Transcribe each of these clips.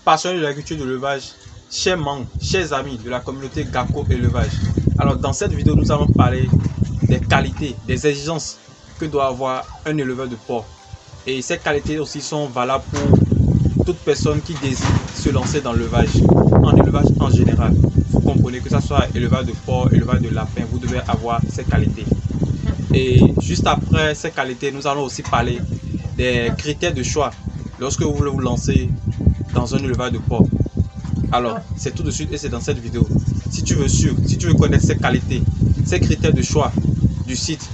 Passionnés de l'agriculture de l'élevage, chers membres, chers amis de la communauté Gako Élevage. Alors dans cette vidéo, nous allons parler des qualités, des exigences que doit avoir un éleveur de porc. Et ces qualités aussi sont valables pour toute personne qui désire se lancer dans l'élevage, en élevage en général. Vous comprenez que ce soit éleveur de porc, éleveur de lapin, vous devez avoir ces qualités. Et juste après ces qualités, nous allons aussi parler des critères de choix lorsque vous voulez vous lancer dans un élevage de porc. Alors, c'est tout de suite et c'est dans cette vidéo. Si tu veux connaître ces qualités, ces critères de choix du site,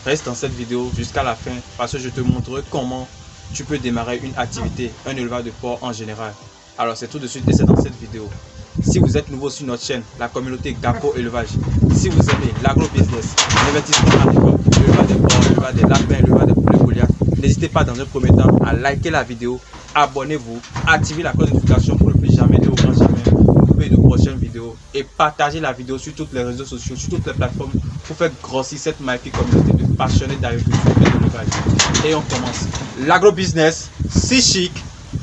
reste dans cette vidéo jusqu'à la fin parce que je te montrerai comment tu peux démarrer une activité, un élevage de porc en général. Alors, c'est tout de suite et c'est dans cette vidéo. Si vous êtes nouveau sur notre chaîne, la communauté Gako Élevage, si vous aimez l'agro-business, l'investissement agricole, l'élevage des porcs, l'élevage des lapins, l'élevage des poulets Goliath, n'hésitez pas dans un premier temps à liker la vidéo, abonnez-vous, activez la cloche de notification pour ne plus jamais et au grand jamais louper de prochaines vidéos et partagez la vidéo sur toutes les réseaux sociaux, sur toutes les plateformes pour faire grossir cette magnifique communauté de passionnés d'agriculture et d'élevage. Et on commence. L'agro-business, si chic,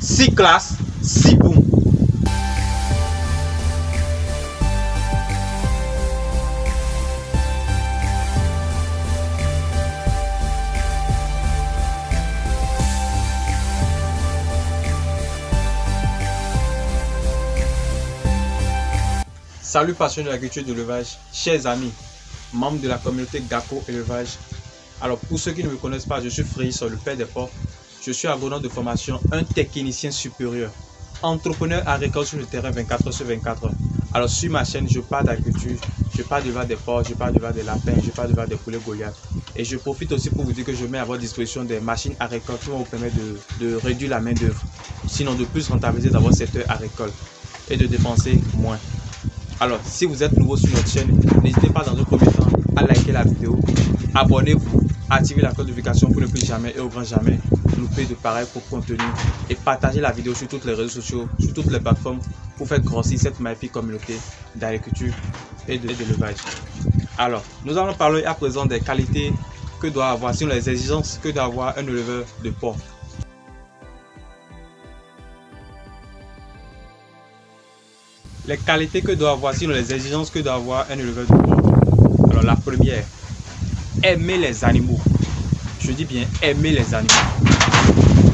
si classe, si boom. Salut passionnés de l'agriculture de l'élevage, chers amis, membres de la communauté Gako Élevage. Alors pour ceux qui ne me connaissent pas, je suis Frédéric, le père des porcs. Je suis agronome de formation, un technicien supérieur, entrepreneur agricole sur le terrain 24 h sur 24 h. Alors sur ma chaîne, je parle d'agriculture, je parle d'élevage des porcs, je parle d'élevage des lapins, je parle d'élevage des poulets Goliath. Et je profite aussi pour vous dire que je mets à votre disposition des machines agricoles qui vont vous permettre de réduire la main d'œuvre, sinon de plus rentabiliser dans votre secteur agricole et de dépenser moins. Alors, si vous êtes nouveau sur notre chaîne, n'hésitez pas dans un premier temps à liker la vidéo, abonnez-vous, activez la cloche de notification pour ne plus jamais et au grand jamais louper de pareils contenus et partagez la vidéo sur toutes les réseaux sociaux, sur toutes les plateformes pour faire grossir cette magnifique communauté d'agriculture et d'élevage. Alors, nous allons parler à présent des qualités que doit avoir, sinon les exigences que doit avoir un éleveur de porc. Les qualités que doit avoir, sinon les exigences que doit avoir un éleveur de porc. Alors la première, aimer les animaux. Je dis bien aimer les animaux.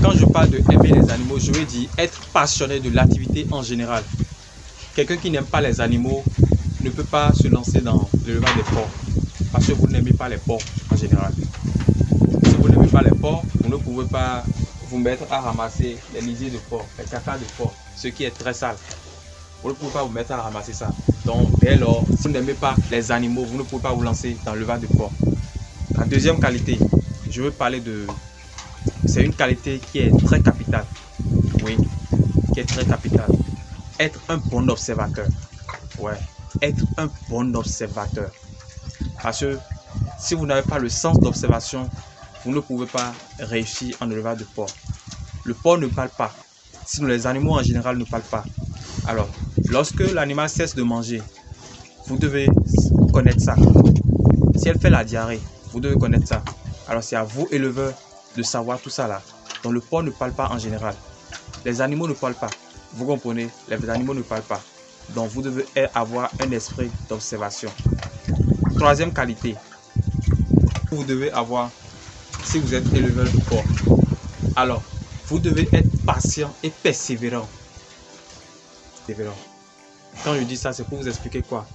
Quand je parle de aimer les animaux, je veux dire être passionné de l'activité en général. Quelqu'un qui n'aime pas les animaux ne peut pas se lancer dans l'élevage des porcs parce que vous n'aimez pas les porcs en général. Si vous n'aimez pas les porcs, vous ne pouvez pas vous mettre à ramasser les lisiers de porc, les caca de porc, ce qui est très sale. Vous ne pouvez pas vous mettre à ramasser ça. Donc, dès lors, si vous n'aimez pas les animaux, vous ne pouvez pas vous lancer dans l'élevage de porc. La deuxième qualité, je veux parler de... C'est une qualité qui est très capitale. Oui, qui est très capitale. Être un bon observateur. Ouais, être un bon observateur. Parce que si vous n'avez pas le sens d'observation, vous ne pouvez pas réussir en élevage de porc. Le porc ne parle pas. Sinon, les animaux en général ne parlent pas. Alors, lorsque l'animal cesse de manger, vous devez connaître ça. Si elle fait la diarrhée, vous devez connaître ça. Alors, c'est à vous, éleveurs, de savoir tout ça là. Donc, le porc ne parle pas en général. Les animaux ne parlent pas. Vous comprenez? Les animaux ne parlent pas. Donc, vous devez avoir un esprit d'observation. Troisième qualité, vous devez avoir, si vous êtes éleveur de porc, alors, vous devez être patient et persévérant. Quand je dis ça, c'est pour vous expliquer quoi?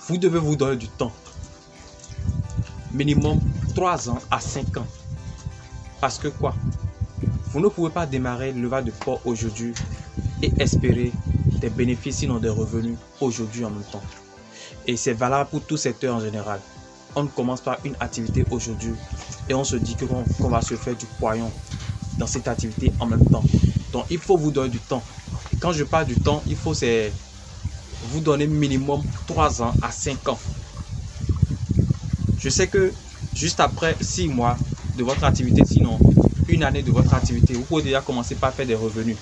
Vous devez vous donner du temps. Minimum 3 ans à 5 ans. Parce que quoi? Vous ne pouvez pas démarrer l'élevage de porc aujourd'hui et espérer des bénéfices, sinon des revenus aujourd'hui en même temps. Et c'est valable pour tout secteur en général. On ne commence pas une activité aujourd'hui et on se dit qu'on va se faire du poignon dans cette activité en même temps. Donc il faut vous donner du temps. Quand je parle du temps, il faut vous donner minimum 3 ans à 5 ans. Je sais que juste après 6 mois de votre activité, sinon une année de votre activité, vous pouvez déjà commencer par faire des revenus,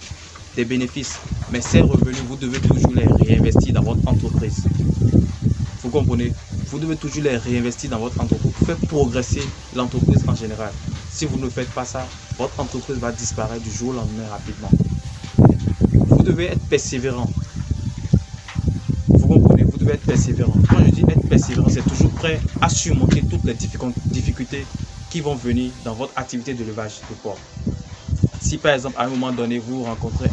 des bénéfices. Mais ces revenus, vous devez toujours les réinvestir dans votre entreprise. Vous comprenez? Vous devez toujours les réinvestir dans votre entreprise pour faire progresser l'entreprise en général. Si vous ne faites pas ça, votre entreprise va disparaître du jour au lendemain rapidement. Vous devez être persévérant. Vous comprenez, vous devez être persévérant. Quand je dis être persévérant, c'est toujours prêt à surmonter toutes les difficultés qui vont venir dans votre activité d'élevage de porc. Si par exemple, à un moment donné, vous rencontrez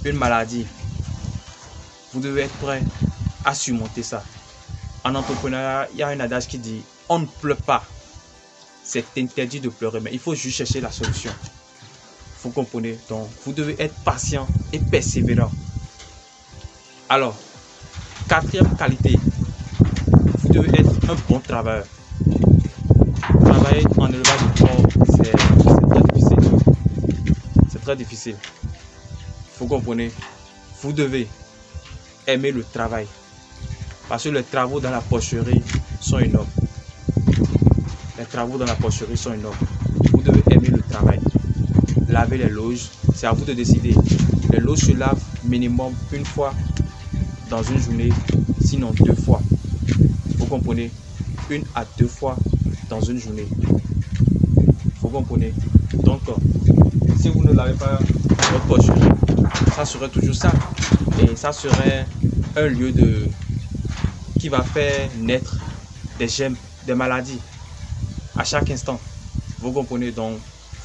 une maladie, vous devez être prêt à surmonter ça. En entrepreneuriat, il y a un adage qui dit « On ne pleure pas ». C'est interdit de pleurer, mais il faut juste chercher la solution. Vous comprenez? Donc, vous devez être patient et persévérant. Alors, quatrième qualité, vous devez être un bon travailleur. Travailler en élevage de porc, c'est très difficile. C'est très difficile. Vous comprenez? Vous devez aimer le travail. Parce que les travaux dans la porcherie sont énormes. Les travaux dans la porcherie sont énormes. Vous devez aimer le travail. Laver les loges, c'est à vous de décider. Les loges se lavent minimum une fois dans une journée, sinon 2 fois. Vous comprenez? 1 à 2 fois dans une journée. Vous comprenez? Donc, si vous ne lavez pas votre porcherie, ça serait toujours ça. Et ça serait un lieu qui va faire naître des germes, des maladies à chaque instant. Vous comprenez? Donc,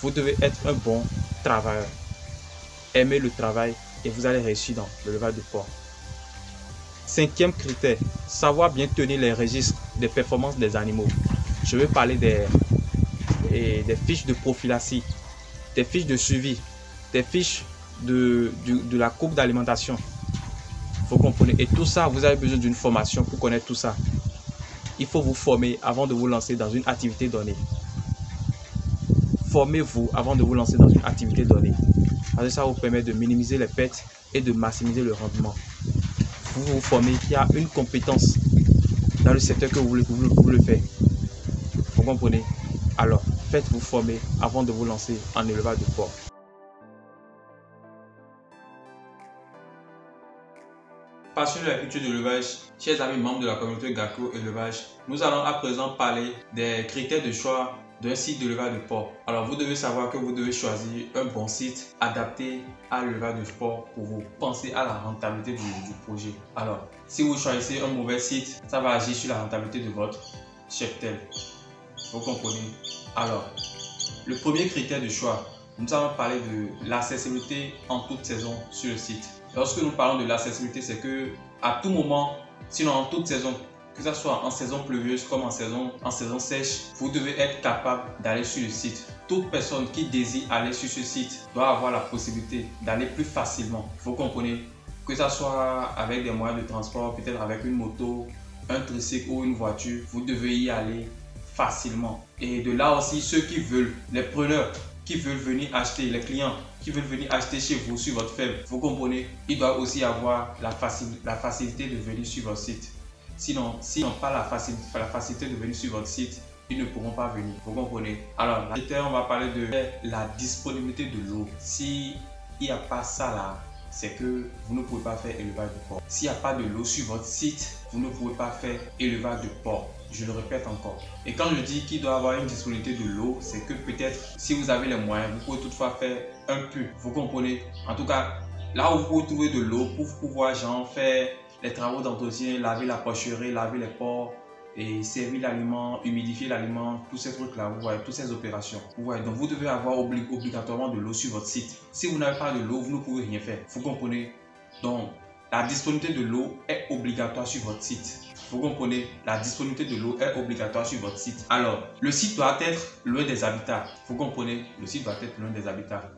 vous devez être un bon travailleur. Aimez le travail et vous allez réussir dans l'élevage de porc. Cinquième critère, savoir bien tenir les registres des performances des animaux. Je vais parler des fiches de prophylaxie, des fiches de suivi, des fiches de la courbe d'alimentation. Vous comprenez? Et tout ça, vous avez besoin d'une formation pour connaître tout ça. Il faut vous former avant de vous lancer dans une activité donnée. Formez-vous avant de vous lancer dans une activité donnée. Parce que ça vous permet de minimiser les pertes et de maximiser le rendement. Vous vous formez, il y a une compétence dans le secteur que vous voulez faire. Vous comprenez? Alors, faites-vous former avant de vous lancer en élevage de porc. Passionné de la culture de l'élevage, chers amis membres de la communauté Gako Élevage, nous allons à présent parler des critères de choix d'un site d'élevage de porc. Alors, vous devez savoir que vous devez choisir un bon site adapté à l'élevage de porc pour vous. Pensez à la rentabilité du projet. Alors, si vous choisissez un mauvais site, ça va agir sur la rentabilité de votre cheptel. Vous comprenez? Alors, le premier critère de choix, nous allons parler de l'accessibilité en toute saison sur le site. Lorsque nous parlons de l'accessibilité, c'est que à tout moment, sinon en toute saison, que ce soit en saison pluvieuse comme en saison sèche, vous devez être capable d'aller sur le site. Toute personne qui désire aller sur ce site doit avoir la possibilité d'aller plus facilement. Vous comprenez? Que ce soit avec des moyens de transport, peut-être avec une moto, un tricycle ou une voiture, vous devez y aller facilement. Et de là aussi, ceux qui veulent, les preneurs, qui veulent venir acheter, les clients qui veulent venir acheter chez vous sur votre ferme, vous comprenez, ils doivent aussi avoir la facilité de venir sur votre site. Sinon, s'ils n'ont pas la facilité de venir sur votre site, ils ne pourront pas venir. Vous comprenez? Alors, on va parler de la disponibilité de l'eau. S'il n'y a pas ça là, c'est que vous ne pouvez pas faire élevage de porc. S'il n'y a pas de l'eau sur votre site, vous ne pouvez pas faire élevage de porc. Je le répète encore. Et quand je dis qu'il doit avoir une disponibilité de l'eau, c'est que peut-être si vous avez les moyens, vous pouvez toutefois faire un puits. Vous comprenez? En tout cas, là où vous pouvez trouver de l'eau pour pouvoir genre faire les travaux d'entretien, laver la porcherie, laver les porcs et servir l'aliment, humidifier l'aliment, tous ces trucs-là, vous voyez, toutes ces opérations. Vous voyez, donc vous devez avoir obligatoirement de l'eau sur votre site. Si vous n'avez pas de l'eau, vous ne pouvez rien faire. Vous comprenez? Donc, la disponibilité de l'eau est obligatoire sur votre site. Vous comprenez? La disponibilité de l'eau est obligatoire sur votre site. Alors, le site doit être loin des habitats. Vous comprenez? Le site doit être loin des habitats.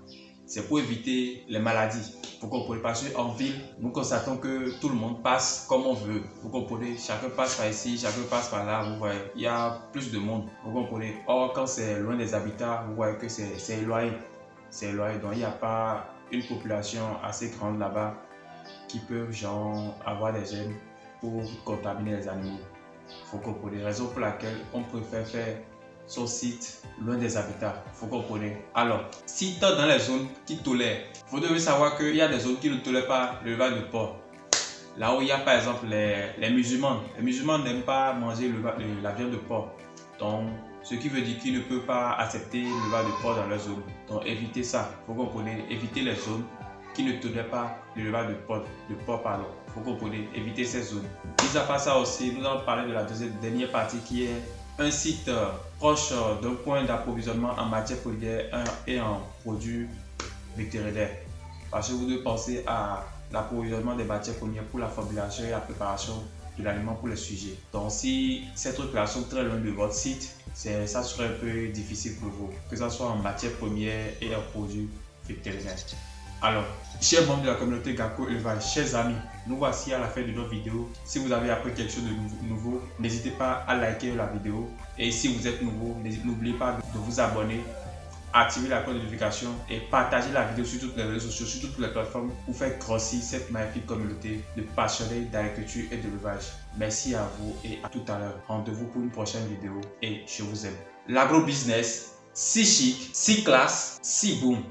C'est pour éviter les maladies. Vous comprenez? Parce qu'en ville, nous constatons que tout le monde passe comme on veut. Vous comprenez? Chacun passe par ici, chacun passe par là. Vous voyez, il y a plus de monde. Vous comprenez? Or, quand c'est loin des habitats, vous voyez que c'est éloigné. C'est éloigné. Donc, il n'y a pas une population assez grande là-bas qui peuvent genre avoir des gènes pour contaminer les animaux. Vous comprenez? Raison pour laquelle on préfère faire son site loin des habitats. Vous comprenez? Alors, si tu es dans les zones qui tolèrent, vous devez savoir qu'il y a des zones qui ne tolèrent pas l'élevage de porc. Là où il y a par exemple les musulmans. Les musulmans n'aiment pas manger la viande de porc. Donc, ce qui veut dire qu'ils ne peuvent pas accepter l'élevage de porc dans leur zone. Donc, évitez ça. Vous comprenez? Évitez les zones qui ne tolèrent pas l'élevage de porc. Vous comprenez, éviter ces zones. Mis à part ça aussi, nous allons parler de la dernière partie qui est un site proche d'un point d'approvisionnement en matière fourragère et en produits vétérinaires. Parce que vous devez penser à l'approvisionnement des matières fourragères pour la formulation et la préparation de l'aliment pour les sujets. Donc si ces trucs-là sont très loin de votre site, ça serait un peu difficile pour vous, que ce soit en matière première et en produits vétérinaires. Alors, chers membres de la communauté Gako Élevage, chers amis, nous voici à la fin de notre vidéo. Si vous avez appris quelque chose de nouveau, n'hésitez pas à liker la vidéo. Et si vous êtes nouveau, n'oubliez pas de vous abonner, activer la cloche de notification et partager la vidéo sur toutes les réseaux sociaux, sur toutes les plateformes pour faire grossir cette magnifique communauté de passionnés d'agriculture et d'élevage. Merci à vous et à tout à l'heure. Rendez-vous pour une prochaine vidéo et je vous aime. L'agro-business, si chic, si classe, si boom.